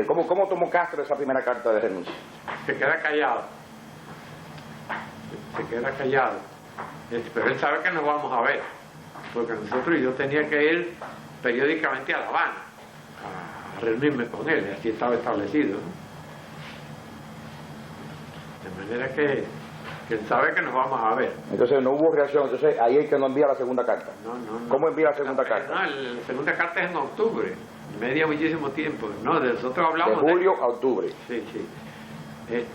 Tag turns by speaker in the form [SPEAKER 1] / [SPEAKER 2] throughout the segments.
[SPEAKER 1] ¿Cómo tomó Castro esa primera carta de renuncia?
[SPEAKER 2] Se queda callado. Pero él sabe que nos vamos a ver, porque yo tenía que ir periódicamente a La Habana a reunirme con él, así estaba establecido, ¿no? De manera que él sabe que nos vamos a ver.
[SPEAKER 1] Entonces no hubo reacción, entonces ahí es que no envía la segunda carta.
[SPEAKER 2] No.
[SPEAKER 1] ¿Cómo envía la segunda carta?
[SPEAKER 2] No, la segunda carta es en octubre, media muchísimo tiempo. No, nosotros hablamos
[SPEAKER 1] de julio a octubre.
[SPEAKER 2] Sí.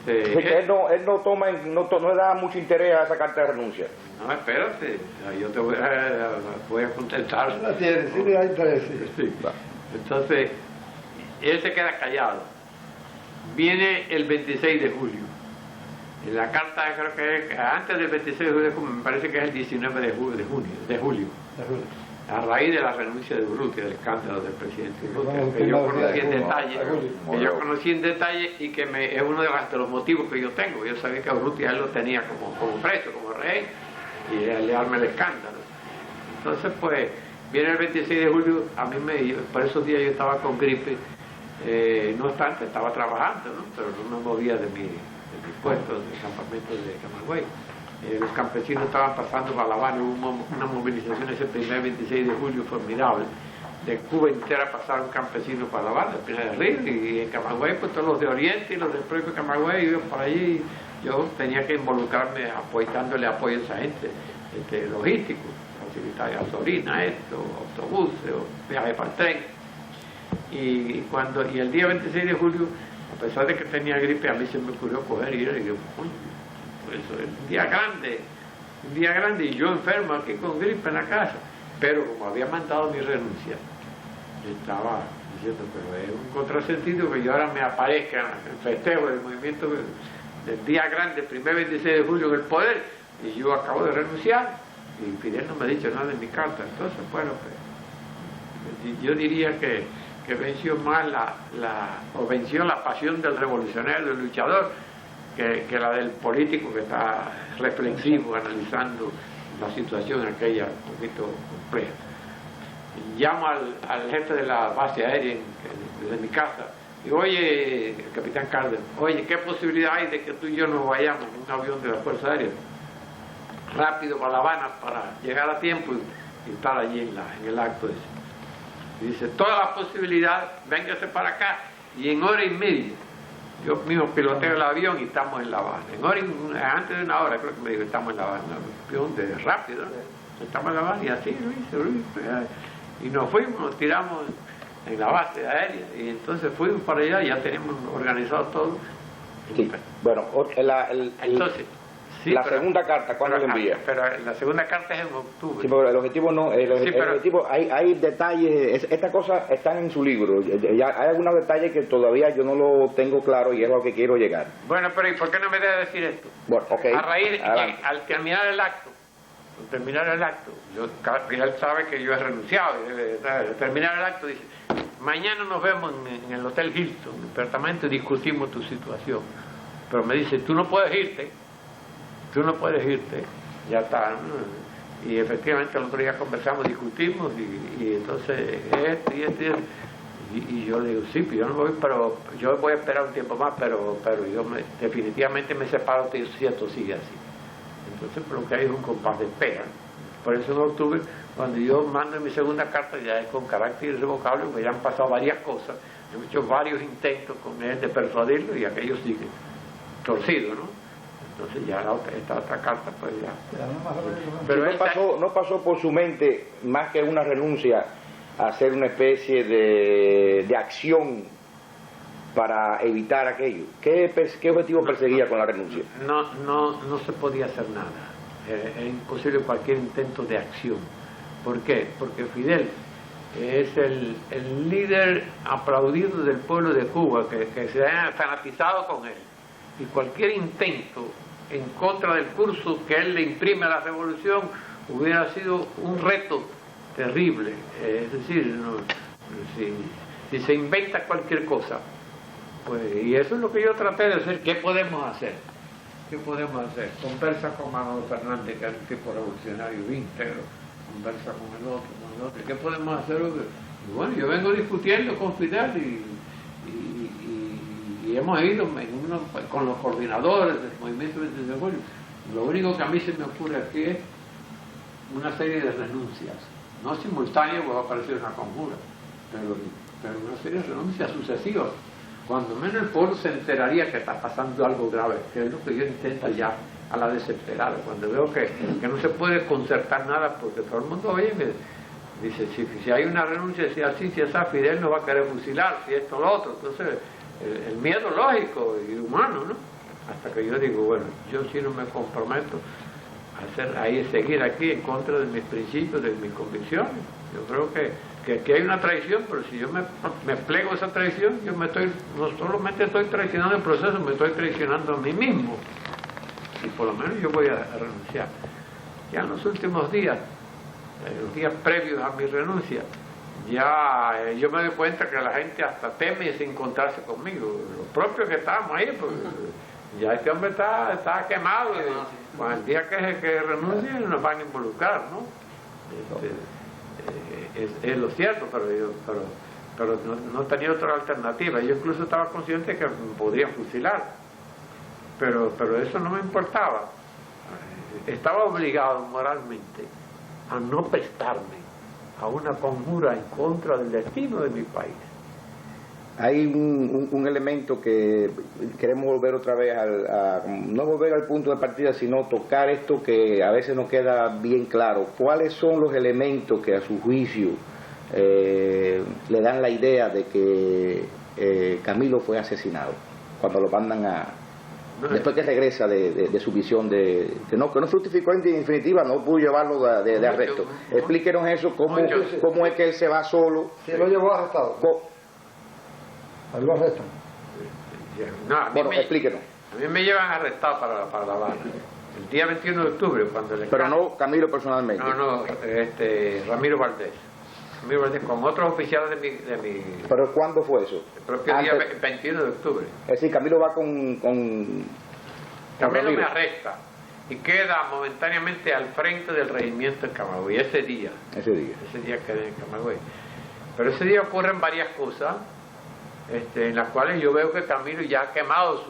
[SPEAKER 1] Él no le da mucho interés a esa carta de renuncia.
[SPEAKER 2] No, espérate, yo te voy a contestar.
[SPEAKER 3] Sí, le da interés.
[SPEAKER 2] Sí. Entonces, él se queda callado. Viene el 26 de julio. En la carta, creo que es antes del 26 de julio, me parece que es el 19 de julio. A raíz de la renuncia de Urrutia, del escándalo del presidente Urrutia, que yo conocí en detalle, y que es uno de los motivos que yo tengo. Yo sabía que Urrutia él lo tenía como preso, como rey, y le arma el escándalo. Entonces, pues, viene el 26 de julio, por esos días yo estaba con gripe, no obstante, estaba trabajando, ¿no? Pero no me movía de mi puesto, del campamento de Camagüey. Los campesinos estaban pasando para La Habana, hubo una movilización ese primer 26 de julio formidable. De Cuba entera pasaron campesinos para La Habana, el Pinar del Río, y en Camagüey, pues todos los de Oriente y los del propio Camagüey iban por allí. Yo tenía que involucrarme dándole apoyo a esa gente, logístico, facilitar gasolina, autobuses, viajes para el tren. Y el día 26 de julio, a pesar de que tenía gripe, a mí se me ocurrió coger y ir, y yo, pues un día grande, y yo enfermo aquí con gripe en la casa. Pero como había mandado mi renuncia, estaba diciendo, pero es un contrasentido que yo ahora me aparezca en el festejo del movimiento del día grande, el primer 26 de julio en el poder, y yo acabo de renunciar, y Fidel no me ha dicho nada en mi carta. Entonces, bueno, pues, yo diría que venció más venció la pasión del revolucionario, del luchador, que la del político que está reflexivo, analizando la situación aquella un poquito compleja. Llamo al jefe de la base aérea desde mi casa y oye, el capitán Cárdenas, oye, ¿qué posibilidad hay de que tú y yo nos vayamos en un avión de la Fuerza Aérea rápido para La Habana para llegar a tiempo y estar allí en el acto ese? Y dice, todas las posibilidades, véngase para acá, y en hora y media, yo mismo piloteo el avión y estamos en La Habana. Antes de una hora creo que me dijo, estamos en La Habana, un avión de rápido, ¿no? Estamos en La Habana, y así lo hice, y nos fuimos, nos tiramos en la base aérea, y entonces fuimos para allá, ya tenemos organizado todo.
[SPEAKER 1] Sí, bueno,
[SPEAKER 2] entonces... Sí,
[SPEAKER 1] la segunda carta, ¿cuándo la envía?
[SPEAKER 2] Pero la segunda carta es en octubre.
[SPEAKER 1] Sí, pero el objetivo no, el objetivo, hay detalles, estas cosas están en su libro, ya hay algunos detalles que todavía yo no lo tengo claro y es a lo que quiero llegar.
[SPEAKER 2] Bueno, pero ¿y por qué no me debe decir esto?
[SPEAKER 1] Bueno, ok.
[SPEAKER 2] A raíz, al terminar el acto, él sabe que yo he renunciado, al terminar el acto dice, mañana nos vemos en el Hotel Hilton, en el departamento, y discutimos tu situación. Pero me dice, tú no puedes irte, ya está, ¿no? Y efectivamente el otro día conversamos, discutimos, y entonces y yo le digo, sí, pues yo no voy, pero yo voy a esperar un tiempo más, pero yo definitivamente me separo si esto sigue así. Entonces, pero lo que hay es un compás de espera. Por eso en octubre, cuando yo mando mi segunda carta, ya es con carácter irrevocable, porque ya han pasado varias cosas, he hecho varios intentos con él de persuadirlo, y aquello sigue torcido, ¿no? Entonces ya esta otra carta, pues ya.
[SPEAKER 1] Pero no pasó por su mente más que una renuncia a hacer una especie de acción para evitar aquello. ¿Qué objetivo perseguía con la renuncia?
[SPEAKER 2] No se podía hacer nada. Es imposible cualquier intento de acción. ¿Por qué? Porque Fidel es el líder aplaudido del pueblo de Cuba, que se ha fanatizado con él. Y cualquier intento en contra del curso que él le imprime a la revolución hubiera sido un reto terrible. Es decir, si se inventa cualquier cosa, pues, y eso es lo que yo traté de hacer. ¿Qué podemos hacer? Conversa con Manolo Fernández, que es un tipo revolucionario íntegro, conversa con el otro. ¿Qué podemos hacer? Y bueno, yo vengo discutiendo con Fidel y y hemos ido con los coordinadores del movimiento 26 de julio. Lo único que a mí se me ocurre aquí es una serie de renuncias, no simultáneas, porque va a aparecer una conjura, pero una serie de renuncias sucesivas. Cuando menos el pueblo se enteraría que está pasando algo grave, que es lo que yo intento ya a la desesperada, cuando veo que no se puede concertar nada, porque todo el mundo oye, dice, si hay una renuncia, si así, si esa, Fidel nos va a querer fusilar, si esto, lo otro. Entonces, el miedo lógico y humano, ¿no? Hasta que yo digo, bueno, yo sí no me comprometo a seguir aquí en contra de mis principios, de mis convicciones. Yo creo que aquí hay una traición, pero si yo me plego a esa traición, yo no solamente estoy traicionando el proceso, me estoy traicionando a mí mismo. Y por lo menos yo voy a renunciar. Ya en los últimos días, los días previos a mi renuncia, ya yo me doy cuenta que la gente hasta teme sin encontrarse conmigo. Los propios que estábamos ahí, pues ya este hombre está quemado. Bueno, el día que renuncie nos van a involucrar, ¿no? Es lo cierto, pero no tenía otra alternativa. Yo incluso estaba consciente que me podrían fusilar, pero eso no me importaba. Estaba obligado moralmente a no prestarme a una conjura en contra del destino de mi país.
[SPEAKER 1] Hay un elemento que queremos volver otra vez no volver al punto de partida, sino tocar esto que a veces no queda bien claro. ¿Cuáles son los elementos que a su juicio le dan la idea de que Camilo fue asesinado cuando lo mandan después que regresa de su visión que no fructificó en definitiva, no pudo llevarlo de arresto? Explíquenos eso, cómo es que él se va solo.
[SPEAKER 3] ¿Quién lo llevó arrestado? Ahí lo arrestan.
[SPEAKER 2] Bueno,
[SPEAKER 1] explíquenos.
[SPEAKER 2] A mí me llevan arrestado para La Habana el día 21 de octubre, cuando
[SPEAKER 1] pero no Camilo personalmente.
[SPEAKER 2] No, Ramiro Valdés. Ramiro Valdés con otros oficiales de mi...
[SPEAKER 1] ¿Pero cuándo fue eso?
[SPEAKER 2] El propio día 21 de octubre.
[SPEAKER 1] Es decir, Camilo va con
[SPEAKER 2] Camilo me arresta y queda momentáneamente al frente del regimiento en Camagüey, ese día quedé en Camagüey. Pero ese día ocurren varias cosas, en las cuales yo veo que Camilo ya ha quemado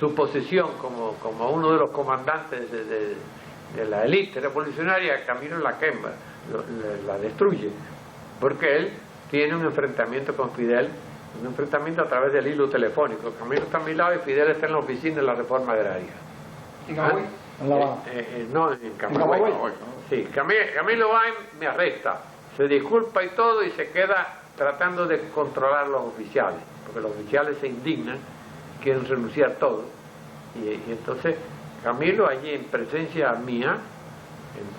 [SPEAKER 2] su posición como uno de los comandantes de la élite revolucionaria. Camilo la quema, la destruye, porque él tiene un enfrentamiento con Fidel, un enfrentamiento a través del hilo telefónico. Camilo está a mi lado y Fidel está en la oficina de la reforma agraria.
[SPEAKER 3] ¿En Camagüey?
[SPEAKER 2] No, en Camagüey. Sí, Camilo va y me arresta, se disculpa y todo, y se queda tratando de controlar a los oficiales, porque los oficiales se indignan, quieren renunciar todo, y entonces Camilo allí en presencia mía,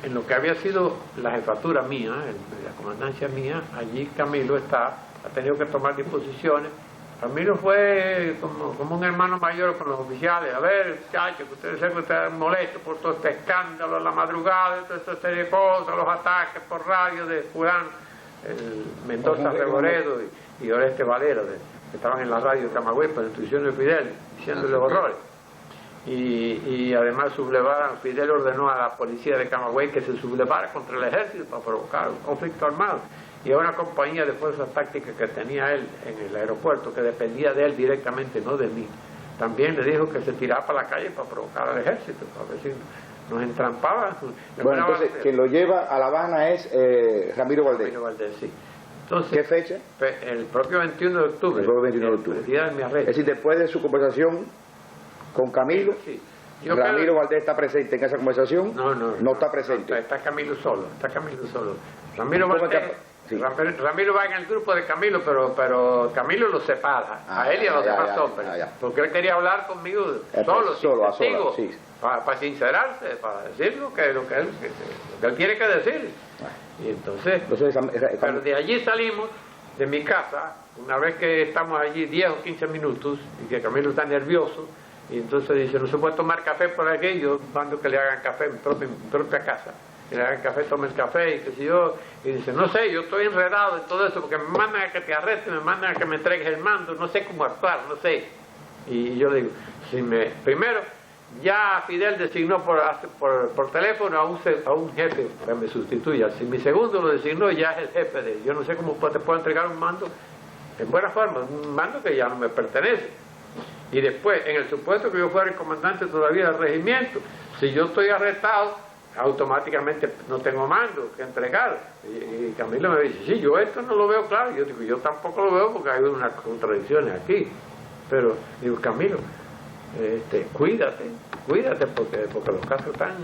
[SPEAKER 2] en lo que había sido la jefatura mía, la comandancia mía, allí Camilo ha tenido que tomar disposiciones. Camilo fue como un hermano mayor con los oficiales. A ver, muchachos, que ustedes saben que ustedes están molestos por todo este escándalo, la madrugada, toda esta serie de cosas, los ataques por radio de Fulano, el Mendoza Reboredo y Oreste Valera, que estaban en la radio de Camagüey por instrucción de Fidel, diciéndole horrores. Y además Fidel ordenó a la policía de Camagüey que se sublevara contra el ejército para provocar un conflicto armado. Y a una compañía de fuerzas tácticas que tenía él en el aeropuerto, que dependía de él directamente, no de mí, también le dijo que se tirara para la calle para provocar al ejército, para ver si nos entrampaban.
[SPEAKER 1] Bueno, entonces quien lo lleva a La Habana es Ramiro Valdés.
[SPEAKER 2] Ramiro Valdés, sí. Entonces,
[SPEAKER 1] ¿qué fecha?
[SPEAKER 2] El propio 21 de octubre.
[SPEAKER 1] El propio 21 de octubre.
[SPEAKER 2] El día de mi arresto.
[SPEAKER 1] Es decir, después de su conversación con Camilo,
[SPEAKER 2] sí.
[SPEAKER 1] Ramiro Valdés está presente en esa conversación. No está presente.
[SPEAKER 2] Está Camilo solo. Ramiro Valdés. Sí. Ramiro va en el grupo de Camilo, pero Camilo lo separa, a él y a los demás hombres, porque él quería hablar conmigo solo, sí, para sincerarse, para decir lo que él tiene que decir. Y entonces, pero de allí salimos, de mi casa, una vez que estamos allí 10 o 15 minutos, y que Camilo está nervioso, y entonces dice, no se puede tomar café por aquí, yo mando que le hagan café en mi propia casa. Que le hagan café, tome el café, y qué sé yo, y dice, no sé, yo estoy enredado en todo eso, porque me mandan a que te arresten, me mandan a que me entregues el mando, no sé cómo actuar, no sé. Y yo digo, primero, ya Fidel designó por teléfono a un jefe que me sustituya. Si mi segundo lo designó, ya es el jefe de él. Yo no sé cómo te puedo entregar un mando en buena forma, un mando que ya no me pertenece. Y después, en el supuesto que yo fuera el comandante todavía del regimiento, si yo estoy arrestado, automáticamente no tengo mando que entregar. Y Camilo me dice, sí, yo esto no lo veo claro. Yo digo, yo tampoco lo veo porque hay unas contradicciones aquí. Pero digo, Camilo, cuídate porque los casos están,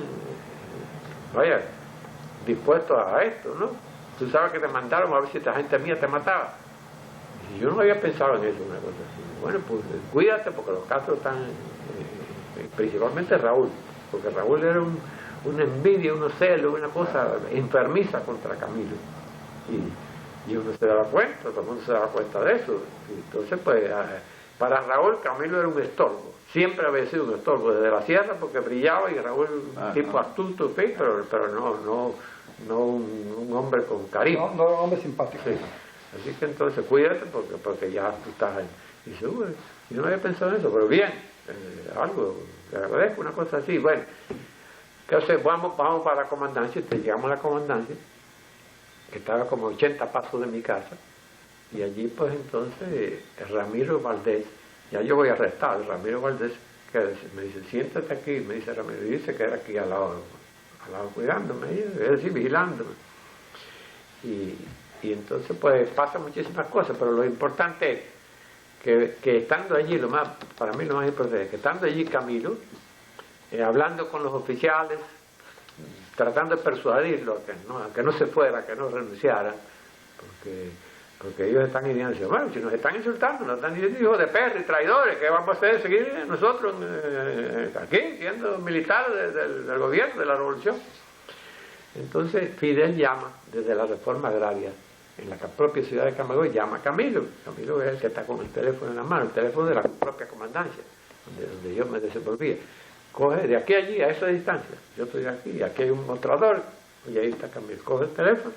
[SPEAKER 2] vaya, dispuestos a esto, ¿no? Tú sabes que te mandaron a ver si esta gente mía te mataba. Y yo no había pensado en eso, una cosa así. Bueno, pues cuídate porque los casos están, principalmente Raúl, porque Raúl era una envidia, unos celos, una cosa enfermiza contra Camilo. Y uno se daba cuenta, todo el mundo se daba cuenta de eso. Y entonces, pues, para Raúl, Camilo era un estorbo. Siempre había sido un estorbo, desde la sierra, porque brillaba, y Raúl, un tipo astuto, pero no un hombre con carisma.
[SPEAKER 3] No un hombre simpático.
[SPEAKER 2] Sí. Así que entonces cuídate porque ya tú estás ahí. Y dice, yo no había pensado en eso, pero bien, algo, le agradezco, una cosa así. Bueno, entonces vamos para la comandancia, llegamos a la comandancia, que estaba como 80 pasos de mi casa, y allí pues entonces Ramiro Valdés, ya yo voy arrestado, Ramiro Valdés, que me dice, siéntate aquí, me dice Ramiro, y dice que era aquí al lado cuidándome, es decir, vigilándome. Y entonces pues pasan muchísimas cosas, pero lo importante es que estando allí, para mí lo más importante es que estando allí Camilo, hablando con los oficiales, tratando de persuadirlo a que no se fuera, que no renunciara, porque ellos están diciendo, bueno, si nos están insultando, nos están diciendo hijos de perro y traidores, ¿qué vamos a hacer? Seguir nosotros aquí, siendo militares del gobierno, de la revolución. Entonces Fidel llama desde la reforma agraria, en la propia ciudad de Camagüey, llama a Camilo. Camilo es el que está con el teléfono en la mano, el teléfono de la propia comandancia, donde yo me desenvolvía. Coge de aquí a allí, a esa distancia, yo estoy aquí hay un mostrador, y ahí está Camilo. Coge el teléfono,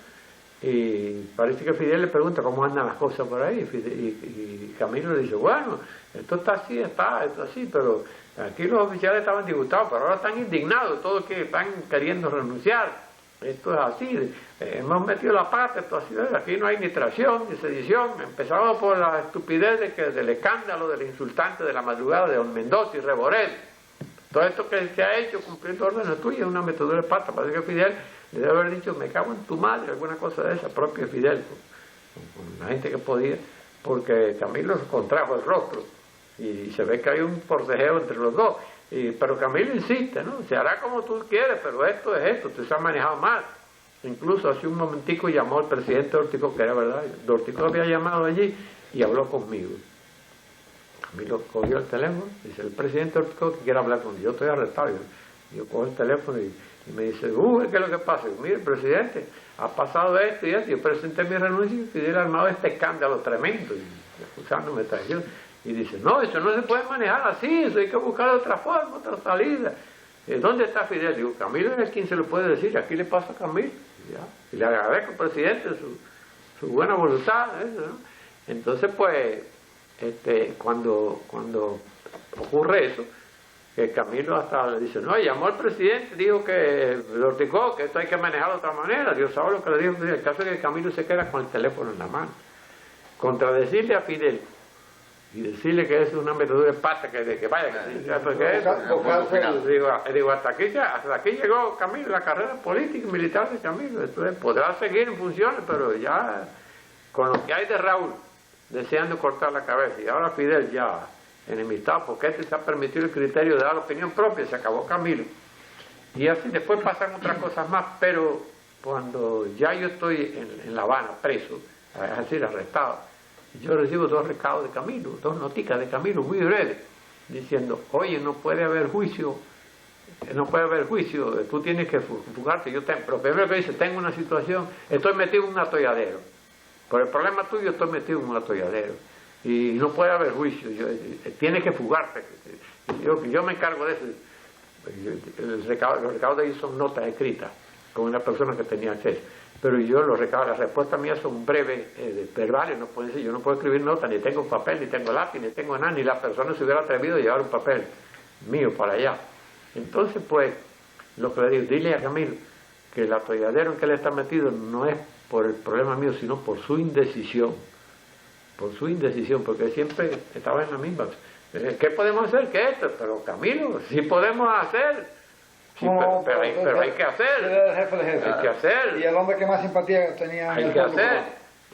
[SPEAKER 2] y parece que Fidel le pregunta cómo andan las cosas por ahí, y Camilo le dice, bueno, esto está así, esto así, pero aquí los oficiales estaban disgustados, pero ahora están indignados, todos que están queriendo renunciar. Esto es así, hemos metido la pata, esto así, aquí no hay ni traición ni sedición. Empezamos por la estupidez del escándalo del insultante de la madrugada de don Mendoza y Reborel. Todo esto que se ha hecho cumpliendo órdenes tuyas es una metedura de pata. Parece que Fidel le debe haber dicho, me cago en tu madre, alguna cosa de esa, propia Fidel, con la gente que podía, porque Camilo contrajo el rostro y se ve que hay un forcejeo entre los dos. Pero Camilo insiste, ¿no? Se hará como tú quieres, pero esto es esto, usted se ha manejado mal. Incluso hace un momentico llamó al presidente Ortico, que era verdad, Ortico había llamado allí y habló conmigo. Camilo cogió el teléfono, dice, el presidente Ortico que quiere hablar conmigo, yo estoy arrestado. Yo cojo el teléfono y me dice, ¿qué es lo que pasa? Digo, mire, presidente, ha pasado esto y esto, yo presenté mi renuncia y Fidel ha armado este escándalo tremendo, y acusándome de traición. Y dice, no, eso no se puede manejar así, eso hay que buscar otra forma, otra salida. ¿Dónde está Fidel? Digo, Camilo es quien se lo puede decir, aquí le pasa a Camilo. Y le agradezco al presidente su buena voluntad, eso, ¿no? Entonces, pues, cuando ocurre eso, que Camilo hasta le dice, no, llamó al presidente, dijo que lo orticó, que esto hay que manejar de otra manera. Dios sabe lo que le dijo. El caso es que Camilo se queda con el teléfono en la mano. Contradecirle a Fidel y decirle que es una metedura de pata, que vaya, porque digo, hasta aquí llegó Camilo, la carrera política y militar de Camilo. Entonces podrá seguir en funciones, pero ya con lo que hay de Raúl, deseando cortar la cabeza, y ahora Fidel ya enemistado, porque se ha permitido el criterio de dar la opinión propia, se acabó Camilo. Y así después pasan otras cosas más, pero cuando ya yo estoy en La Habana, preso, es decir, arrestado, yo recibo 2 recados de Camilo, 2 noticas de Camilo muy breves, diciendo, oye, no puede haber juicio, tú tienes que fugarte. Pero primero que dice, tengo una situación, estoy metido en un atolladero, por el problema tuyo estoy metido en un atolladero, y no puede haber juicio, tienes que fugarte, yo me encargo de eso. Los recados de ellos son notas escritas, con una persona que tenía acceso. Pero yo los recados, las respuestas mías son breves, verbales, no pueden ser, yo no puedo escribir notas, ni tengo papel, ni tengo lápiz, ni tengo nada, ni la persona se hubiera atrevido a llevar un papel mío para allá. Entonces, pues, lo que le digo, dile a Camilo que el atolladero en que él está metido no es por el problema mío, sino por su indecisión. por su indecisión, porque siempre estaba en la misma. ¿Qué podemos hacer? ¿Qué esto? Pero Camilo, sí podemos hacer. Sí,
[SPEAKER 3] No,
[SPEAKER 2] pero hay que hacer.
[SPEAKER 3] Era el jefe de jefe.
[SPEAKER 2] Hay que hacer.
[SPEAKER 3] Y el hombre que más simpatía tenía.
[SPEAKER 2] Hay que hacer.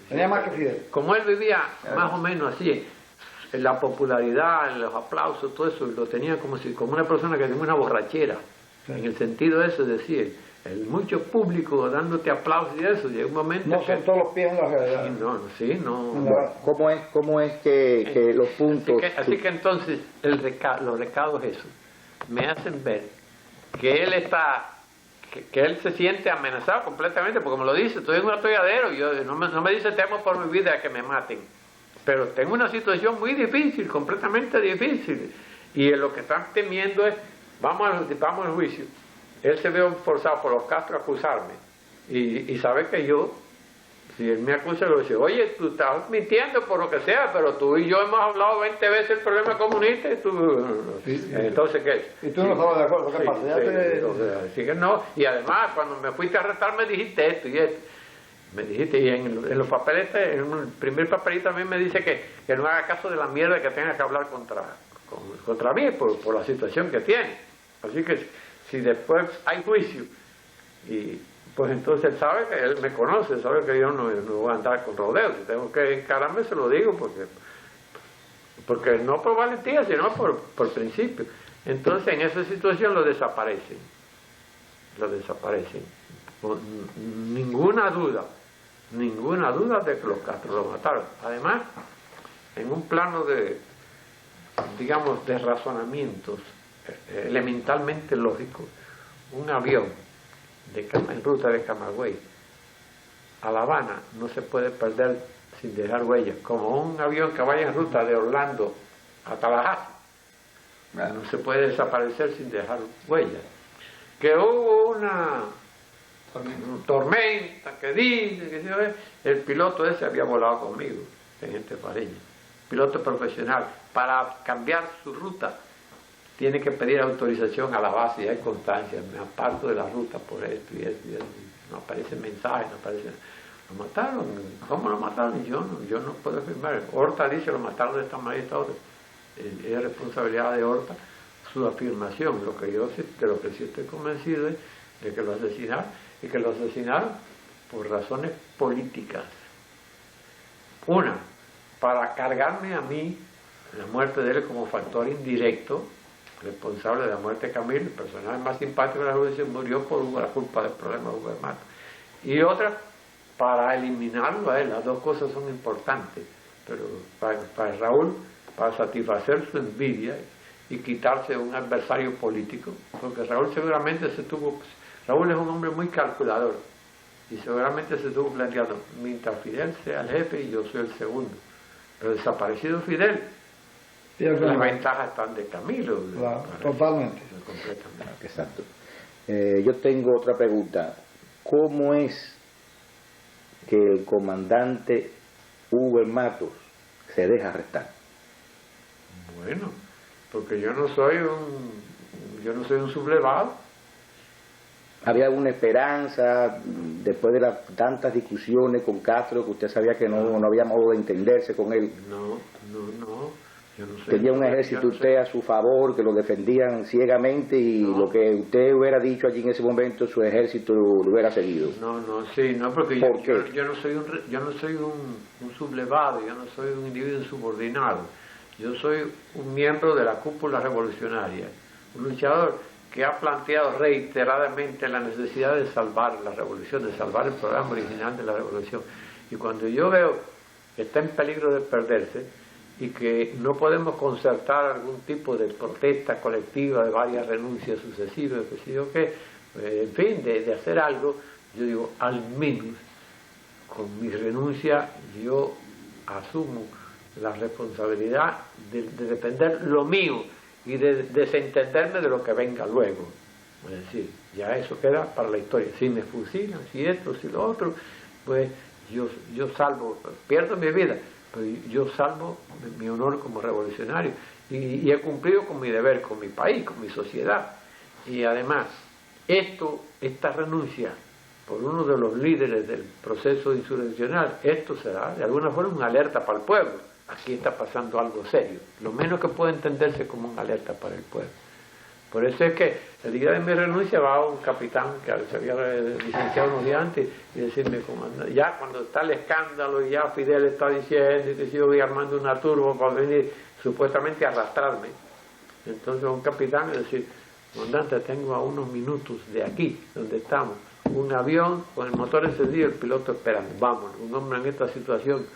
[SPEAKER 3] Tenía más que Fidel.
[SPEAKER 2] Como él vivía más o menos así, en la popularidad, en los aplausos, todo eso, lo tenía como una persona que tenía una borrachera. Sí. En el sentido de eso, es decir, el mucho público dándote aplausos y eso, llega un momento
[SPEAKER 3] no
[SPEAKER 2] que...
[SPEAKER 3] sentó los pies en la realidad.
[SPEAKER 1] Bueno, ¿cómo es que los puntos...
[SPEAKER 2] Así que entonces los recados esos me hacen ver que él está... Que él se siente amenazado completamente, porque me lo dice, estoy en un atolladero, no me dice temo por mi vida que me maten, pero tengo una situación muy difícil, completamente difícil, y lo que están temiendo es, vamos al juicio. Él se ve forzado por los Castro a acusarme, y sabe que yo, si él me acusa, le dice, oye, tú estás mintiendo por lo que sea, pero tú y yo hemos hablado 20 veces el problema comunista, y tú... Entonces, ¿qué?
[SPEAKER 3] Y tú no estabas de acuerdo, ¿qué pasa?
[SPEAKER 2] Así que no, y además, cuando me fuiste a arrestar me dijiste esto y esto. Me dijiste, y en los papeles, en el primer papelito también me dice que no haga caso de la mierda que tenga que hablar contra mí, por la situación que tiene. Así que si después hay juicio, y pues entonces él sabe que él me conoce, sabe que yo no voy a andar con rodeos, si tengo que encararme se lo digo, porque no por valentía, sino por principio. Entonces en esa situación lo desaparecen, con ninguna duda de que los Castro lo mataron. Además, en un plano de, digamos, de razonamientos elementalmente lógicos, un avión en ruta de Camagüey a La Habana no se puede perder sin dejar huellas, como un avión que vaya en ruta de Orlando a Tallahassee, no se puede desaparecer sin dejar huellas. Que hubo una tormenta, que dice, el piloto ese había volado conmigo, teniente Pareña, piloto profesional, para cambiar su ruta tiene que pedir autorización a la base y hay constancia, me aparto de la ruta por esto y esto y esto, no aparece mensaje, no aparece... Lo mataron, ¿cómo lo mataron? Yo no puedo afirmar. Horta dice lo mataron de esta manera y todo. Es responsabilidad de Horta su afirmación. De lo que sí estoy convencido es de que lo asesinaron, y que lo asesinaron por razones políticas. Una, para cargarme a mí la muerte de él como factor indirecto, responsable de la muerte de Camilo, el personaje más simpático de la revolución, murió por la culpa del problema de Hugo de Mato. Y otra, para eliminarlo a él. Las dos cosas son importantes, pero para Raúl, para satisfacer su envidia y quitarse un adversario político, porque Raúl seguramente Raúl es un hombre muy calculador, y seguramente se estuvo planteando, mientras Fidel sea el jefe y yo soy el segundo, pero desaparecido Fidel, las ventajas están de Camilo.
[SPEAKER 3] Claro, totalmente.
[SPEAKER 2] Completamente.
[SPEAKER 1] Exacto. Yo tengo otra pregunta. ¿Cómo es que el comandante Hugo Matos se deja arrestar?
[SPEAKER 2] Bueno, porque yo no soy un sublevado.
[SPEAKER 1] ¿Había alguna esperanza después de las tantas discusiones con Castro, que usted sabía que no había modo de entenderse con él?
[SPEAKER 2] No. Yo no sé.
[SPEAKER 1] Tenía un ejército usted a su favor, que lo defendían ciegamente, y lo que usted hubiera dicho allí en ese momento, su ejército lo hubiera seguido.
[SPEAKER 2] Porque yo no soy un sublevado, yo no soy un individuo insubordinado. Yo soy un miembro de la cúpula revolucionaria, un luchador que ha planteado reiteradamente la necesidad de salvar la revolución, de salvar el programa original de la revolución. Y cuando yo veo que está en peligro de perderse, y que no podemos concertar algún tipo de protesta colectiva de varias renuncias sucesivas, en fin, de hacer algo, yo digo, al menos con mi renuncia yo asumo la responsabilidad de defender lo mío y de desentenderme de lo que venga luego. Es decir, ya eso queda para la historia. Si me fusilan, si esto, si lo otro, pues yo salvo, pierdo mi vida, pero yo salvo mi honor como revolucionario y he cumplido con mi deber, con mi país, con mi sociedad. Y además, esta renuncia por uno de los líderes del proceso insurreccional, esto será de alguna forma una alerta para el pueblo. Aquí está pasando algo serio, lo menos que puede entenderse como una alerta para el pueblo. Por eso es que el día de mi renuncia va un capitán que se había licenciado unos días antes y decirme, ya cuando está el escándalo y ya Fidel está diciendo que yo voy armando una turba para venir supuestamente a arrastrarme. Entonces un capitán me decía, comandante, tengo a unos minutos de aquí, donde estamos, un avión con el motor encendido y el piloto esperando. Vamos, un hombre en esta situación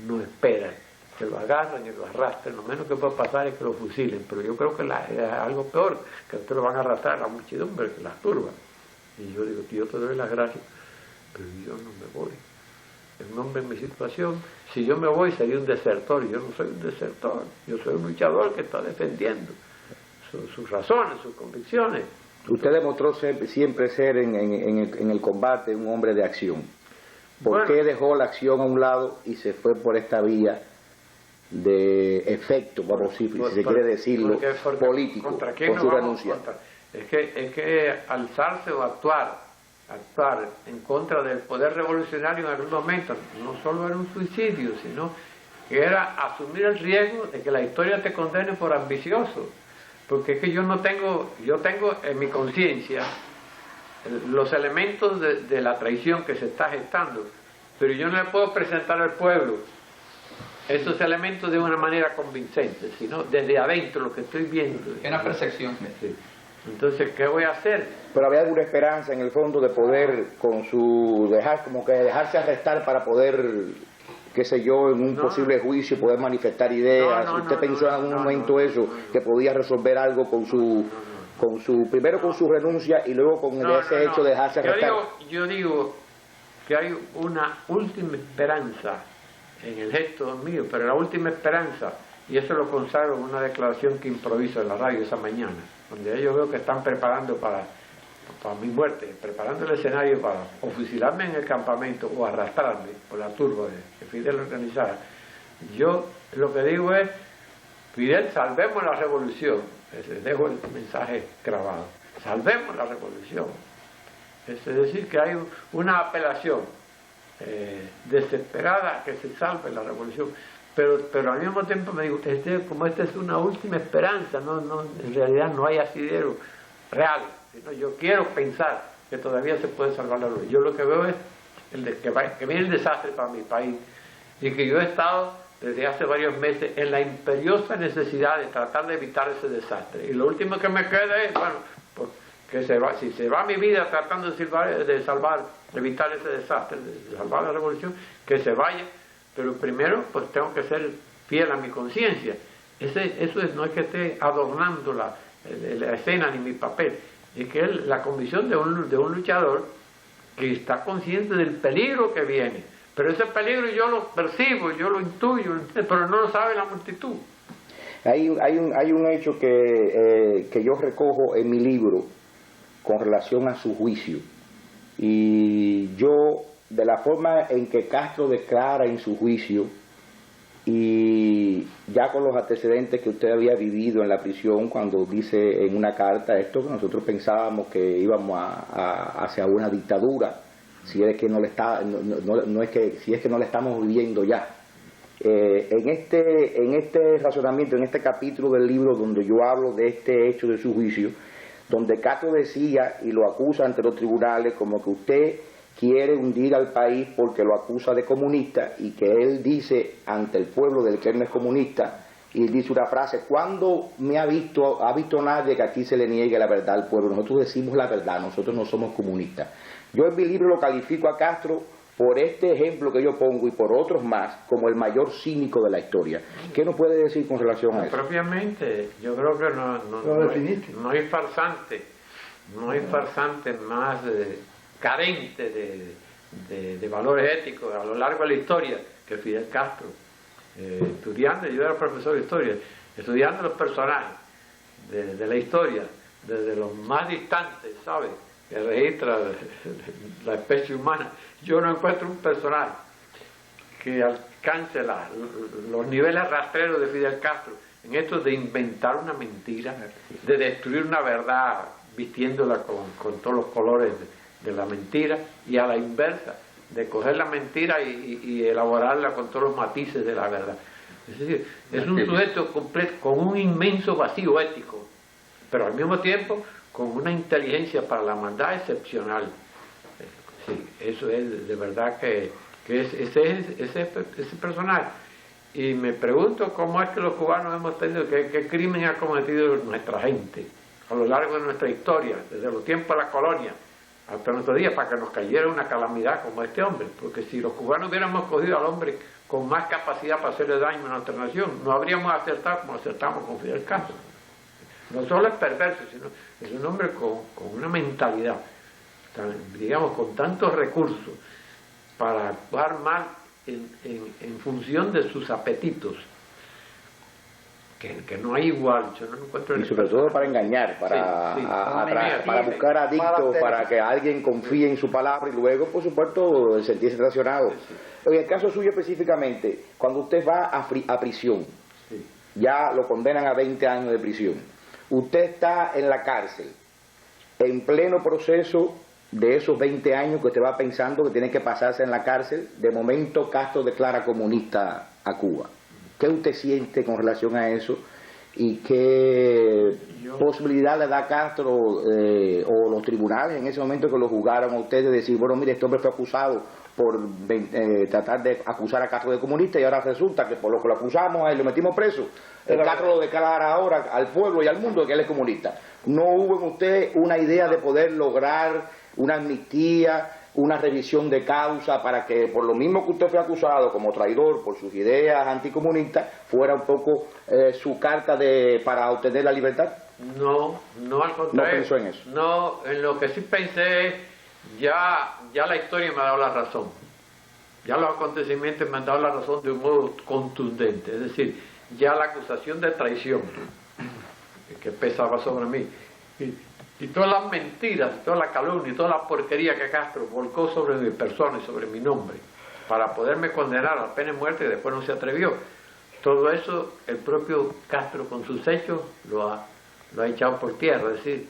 [SPEAKER 2] no espera que lo agarren y lo arrastren. Lo menos que puede pasar es que lo fusilen, pero yo creo que es algo peor, que ustedes lo van a arrastrar a la muchedumbre, que las turbas. Y yo digo, yo te doy las gracias, pero yo no me voy. El hombre en mi situación, si yo me voy sería un desertor, y yo no soy un desertor, yo soy un luchador que está defendiendo sus razones, sus convicciones.
[SPEAKER 1] Usted demostró siempre ser en el combate un hombre de acción. ¿Por qué dejó la acción a un lado y se fue por esta vía de efecto, vamos a decir, si se quiere decirlo, político,
[SPEAKER 2] ¿contra quién
[SPEAKER 1] por su renuncia?
[SPEAKER 2] Es que alzarse o actuar en contra del poder revolucionario en algún momento no solo era un suicidio, sino que era asumir el riesgo de que la historia te condene por ambicioso. Porque es que yo tengo en mi conciencia los elementos de la traición que se está gestando, pero yo no le puedo presentar al pueblo esos elementos de una manera convincente, sino desde adentro lo que estoy viendo.
[SPEAKER 4] Es una percepción.
[SPEAKER 2] Sí. Entonces, ¿qué voy a hacer?
[SPEAKER 1] Pero había alguna esperanza en el fondo de poder dejarse arrestar para poder, qué sé yo, en un posible juicio poder manifestar ideas. ¿Usted pensó en algún momento eso, que podía resolver algo primero con su renuncia y luego con ese hecho de dejarse arrestar?
[SPEAKER 2] Yo digo que hay una última esperanza en el gesto mío, pero la última esperanza, y eso lo consagro en una declaración que improviso en la radio esa mañana, donde yo veo que están preparando para mi muerte, preparando el escenario para o fusilarme en el campamento o arrastrarme por la turba de Fidel organizada. Yo lo que digo es, Fidel, salvemos la revolución. Les dejo el mensaje grabado. Salvemos la revolución. Es decir, que hay una apelación desesperada que se salve la revolución. Pero al mismo tiempo me digo, como esta es una última esperanza, en realidad no hay asidero real. Sino yo quiero pensar que todavía se puede salvar la revolución. Yo lo que veo es que viene el desastre para mi país y que yo he estado desde hace varios meses en la imperiosa necesidad de tratar de evitar ese desastre. Y lo último que me queda es, que si se va mi vida tratando de evitar ese desastre, de salvar la revolución, que se vaya, pero primero pues tengo que ser fiel a mi conciencia. No es que esté adornando la escena ni mi papel, es que es la convicción de un luchador que está consciente del peligro que viene. Pero ese peligro yo lo percibo, yo lo intuyo, pero no lo sabe la multitud.
[SPEAKER 1] Hay un hecho que yo recojo en mi libro con relación a su juicio. Y yo, de la forma en que Castro declara en su juicio, y ya con los antecedentes que usted había vivido en la prisión, cuando dice en una carta esto, que nosotros pensábamos que íbamos hacia una dictadura, si es que no le estamos viviendo ya. En este razonamiento, en este capítulo del libro donde yo hablo de este hecho de su juicio, donde Castro decía y lo acusa ante los tribunales como que usted quiere hundir al país porque lo acusa de comunista, y que él dice ante el pueblo del que él no es comunista, y él dice una frase: ¿cuándo ha visto nadie que aquí se le niegue la verdad al pueblo? Nosotros decimos la verdad, nosotros no somos comunistas. Yo en mi libro lo califico a Castro, por este ejemplo que yo pongo y por otros más, como el mayor cínico de la historia. ¿Qué nos puede decir con relación a eso?
[SPEAKER 2] Propiamente, yo creo que no hay farsante más carente de valores éticos a lo largo de la historia que Fidel Castro. Estudiando, yo era profesor de historia, estudiando los personajes de la historia, desde los más distantes, ¿sabes?, que registra la especie humana, yo no encuentro un personaje que alcance los niveles rastreros de Fidel Castro en esto de inventar una mentira, de destruir una verdad vistiéndola con todos los colores de la mentira, y a la inversa, de coger la mentira y elaborarla con todos los matices de la verdad. Es decir, es un sujeto completo, con un inmenso vacío ético, pero al mismo tiempo con una inteligencia para la maldad excepcional. Sí, eso es de verdad que ese personaje. Y me pregunto cómo es que los cubanos hemos tenido, qué crimen ha cometido nuestra gente a lo largo de nuestra historia, desde los tiempos de la colonia hasta nuestros días, para que nos cayera una calamidad como este hombre. Porque si los cubanos hubiéramos cogido al hombre con más capacidad para hacerle daño a nuestra nación, no habríamos acertado como acertamos con Fidel Castro. No solo es perverso, sino es un hombre con una mentalidad, digamos, con tantos recursos para actuar mal en función de sus apetitos, que no hay igual. Yo no encuentro.
[SPEAKER 1] Y sobre todo para engañar, para buscar adictos, para que alguien confíe en su palabra y luego, por supuesto, sentirse traicionado. En el caso suyo específicamente, cuando usted va a prisión, ya lo condenan a 20 años de prisión, usted está en la cárcel, en pleno proceso de esos 20 años que usted va pensando que tiene que pasarse en la cárcel, de momento Castro declara comunista a Cuba. ¿Qué usted siente con relación a eso? ¿Y qué posibilidad le da Castro o los tribunales en ese momento que lo juzgaron a usted de decir, bueno, mire, este hombre fue acusado por tratar de acusar a Castro de comunista y ahora resulta que por lo que lo acusamos a él lo metimos preso? El Castro lo declara ahora al pueblo y al mundo que él es comunista. ¿No hubo en usted una idea de poder lograr una amnistía, una revisión de causa para que por lo mismo que usted fue acusado como traidor por sus ideas anticomunistas, fuera un poco su carta para obtener la libertad?
[SPEAKER 2] No al contrario.
[SPEAKER 1] ¿No pensó en eso?
[SPEAKER 2] No, en lo que sí pensé es, ya la historia me ha dado la razón. Ya los acontecimientos me han dado la razón de un modo contundente. Es decir, ya la acusación de traición que pesaba sobre mí, y todas las mentiras, toda la calumnia y toda la porquería que Castro volcó sobre mi persona y sobre mi nombre para poderme condenar a la pena de muerte y después no se atrevió, todo eso el propio Castro con sus hechos lo ha echado por tierra. Es decir,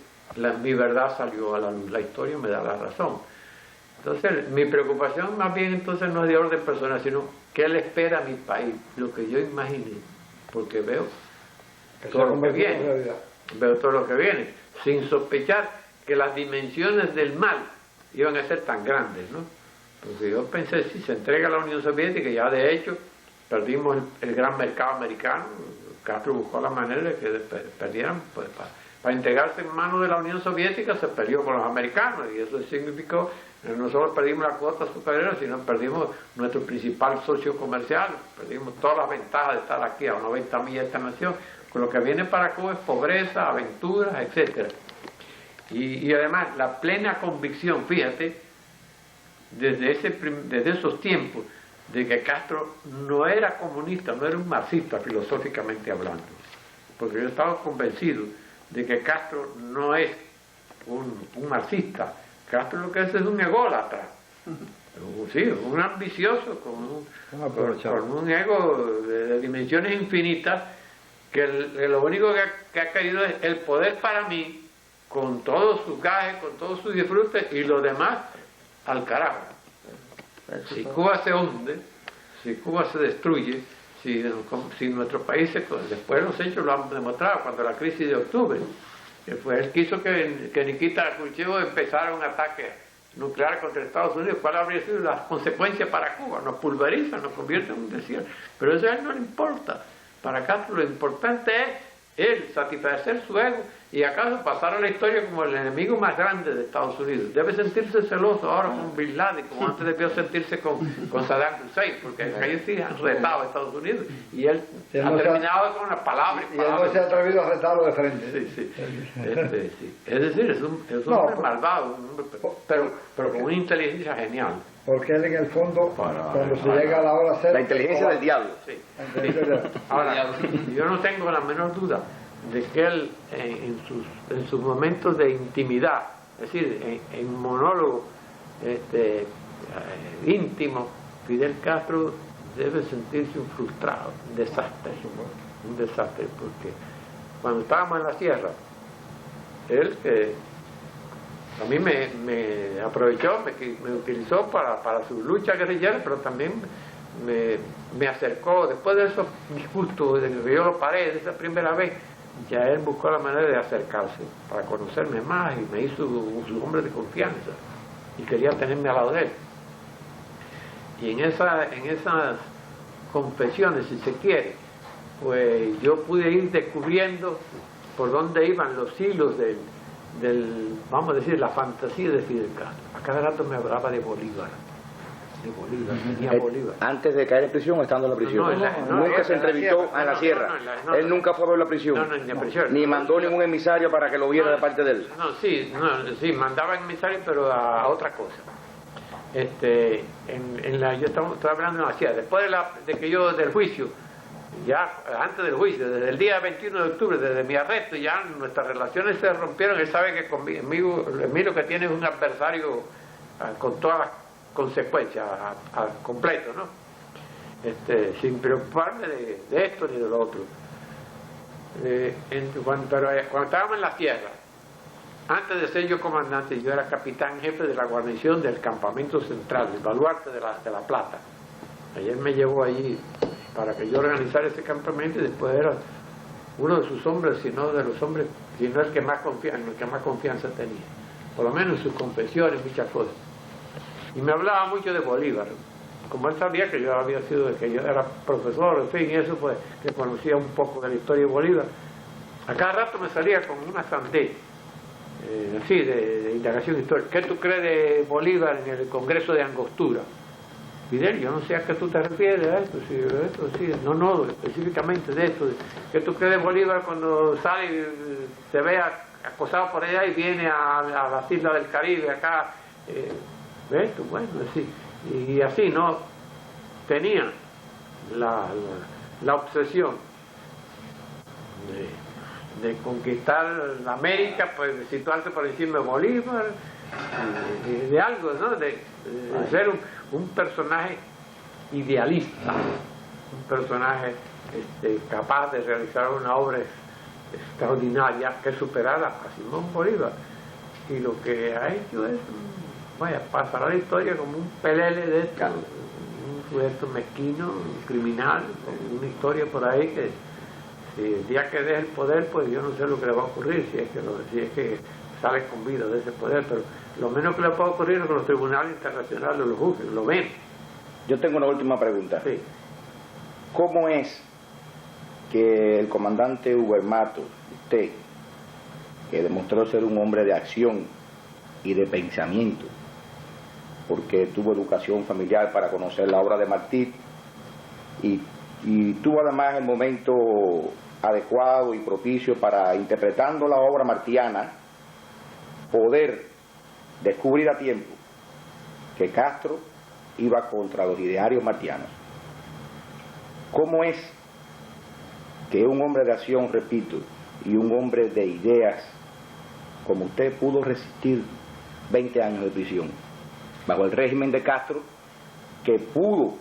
[SPEAKER 2] mi verdad salió a la luz, la historia me da la razón. Entonces mi preocupación más bien entonces no es de orden personal, sino qué le espera a mi país, lo que yo imaginé, porque veo todo lo que viene, sin sospechar que las dimensiones del mal iban a ser tan grandes, ¿no? Porque yo pensé, si se entrega a la Unión Soviética, ya de hecho perdimos el gran mercado americano. Castro buscó la manera de que perdieran, pues, para integrarse en manos de la Unión Soviética se perdió con los americanos, y eso significó, no solo perdimos la cuota azucarera, sino perdimos nuestro principal socio comercial, perdimos todas las ventajas de estar aquí a 90 millas de esta nación. Con lo que viene para Cuba es pobreza, aventuras, etc. Y además la plena convicción, fíjate, desde esos tiempos, de que Castro no era comunista, no era un marxista filosóficamente hablando, porque yo estaba convencido de que Castro no es un marxista. Castro lo que es un ególatra, sí, un ambicioso con un ego de dimensiones infinitas, que lo único que ha querido es el poder para mí, con todos sus gajes, con todos sus disfrutes, y lo demás al carajo. Si Cuba se hunde, si Cuba se destruye, si nuestro país, después los hechos lo han demostrado, cuando la crisis de octubre, él quiso que Nikita Khrushchev empezara un ataque nuclear contra Estados Unidos. ¿Cuál habría sido la consecuencia para Cuba? Nos pulveriza, nos convierte en un desierto. Pero eso a él no le importa. Para Castro lo importante es él satisfacer su ego y acaso pasar a la historia como el enemigo más grande de Estados Unidos. Debe sentirse celoso ahora con Bin Laden, como antes debió sentirse con Saddam Hussein, porque ellos sí han retado a Estados Unidos y él ha terminado con las palabras.
[SPEAKER 3] Y él no se ha atrevido a retarlo de frente.
[SPEAKER 2] Sí. Es decir, es un hombre malvado, pero con una inteligencia genial.
[SPEAKER 3] Porque él en el fondo, cuando se llega a la hora cero...
[SPEAKER 1] La inteligencia del diablo.
[SPEAKER 2] Sí. Ahora, yo no tengo la menor duda de que él en sus momentos de intimidad, es decir, en monólogo íntimo, Fidel Castro debe sentirse un frustrado, un desastre, porque cuando estábamos en la sierra, él A mí me aprovechó, me utilizó para su lucha guerrillera, pero también me acercó. Después de esos disgustos, de que yo lo paré de esa primera vez, ya él buscó la manera de acercarse para conocerme más y me hizo su hombre de confianza y quería tenerme al lado de él. Y en esas confesiones, si se quiere, pues yo pude ir descubriendo por dónde iban los hilos vamos a decir, la fantasía de Fidel Castro. A cada rato me hablaba de Bolívar. Tenía Bolívar.
[SPEAKER 1] Antes de caer en prisión o estando en la prisión. Nunca se entrevistó en la sierra. Él nunca fue a ver la prisión. Ni mandó ningún emisario para que lo viera de parte de él.
[SPEAKER 2] Sí, mandaba emisarios, pero a otra cosa. Yo estaba hablando de la sierra. Después del juicio, ya antes del juicio, desde el día 21 de octubre, desde mi arresto, ya nuestras relaciones se rompieron. Él sabe que conmigo lo que tiene es un adversario con todas las consecuencias al completo, ¿no? Sin preocuparme de esto ni de lo otro. Cuando estábamos en la tierra, antes de ser yo comandante, yo era capitán jefe de la guarnición del campamento central, del baluarte de la Plata. Ayer me llevó allí para que yo organizara ese campamento y después era uno de sus hombres, si no de los hombres, si no el que más confianza tenía. Por lo menos en sus confesiones, muchas cosas. Y me hablaba mucho de Bolívar. Como él sabía que yo era profesor, en fin, y eso pues, que conocía un poco de la historia de Bolívar. A cada rato me salía con una sandez, así, de indagación histórica. ¿Qué tú crees de Bolívar en el Congreso de Angostura? Fidel, yo no sé a qué tú te refieres a esto, sí, no, específicamente de esto. ¿Qué tú crees de Bolívar cuando sale y se ve acosado por allá y viene a las islas del Caribe, acá? ¿Ves? Bueno, sí. Y así, ¿no? Tenía la obsesión de conquistar la América, pues situarse por encima de Bolívar, de algo, ¿no? De ser un personaje idealista, un personaje capaz de realizar una obra extraordinaria que superara a Simón Bolívar. Y lo que ha hecho es, pasará la historia como un pelele de esto, un sujeto mezquino, un criminal, una historia por ahí que si el día que deje el poder, pues yo no sé lo que le va a ocurrir, si es que sale con vida de ese poder, pero lo menos que le puede ocurrir es que los tribunales internacionales lo juzguen, lo ven.
[SPEAKER 1] Yo tengo una última pregunta.
[SPEAKER 2] Sí.
[SPEAKER 1] ¿Cómo es que el comandante Hugo Matos, usted, que demostró ser un hombre de acción y de pensamiento, porque tuvo educación familiar para conocer la obra de Martí y tuvo además el momento adecuado y propicio para, interpretando la obra martiana, poder descubrir a tiempo que Castro iba contra los idearios martianos? ¿Cómo es que un hombre de acción, repito, y un hombre de ideas como usted pudo resistir 20 años de prisión bajo el régimen de Castro, que pudo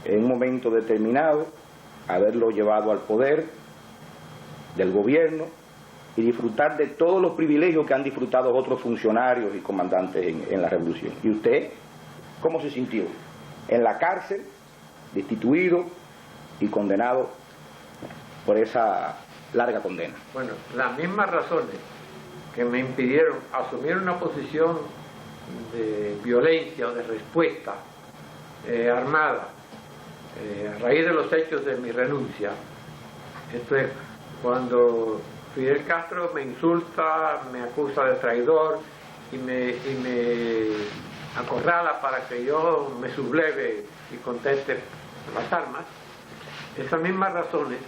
[SPEAKER 1] en un momento determinado haberlo llevado al poder del gobierno y disfrutar de todos los privilegios que han disfrutado otros funcionarios y comandantes en la revolución? ¿Y usted cómo se sintió? En la cárcel, destituido y condenado por esa larga condena.
[SPEAKER 2] Bueno, las mismas razones que me impidieron asumir una posición de violencia o de respuesta armada a raíz de los hechos de mi renuncia. Esto es cuando Fidel Castro me insulta, me acusa de traidor y me acorrala para que yo me subleve y conteste las armas. Esas mismas razones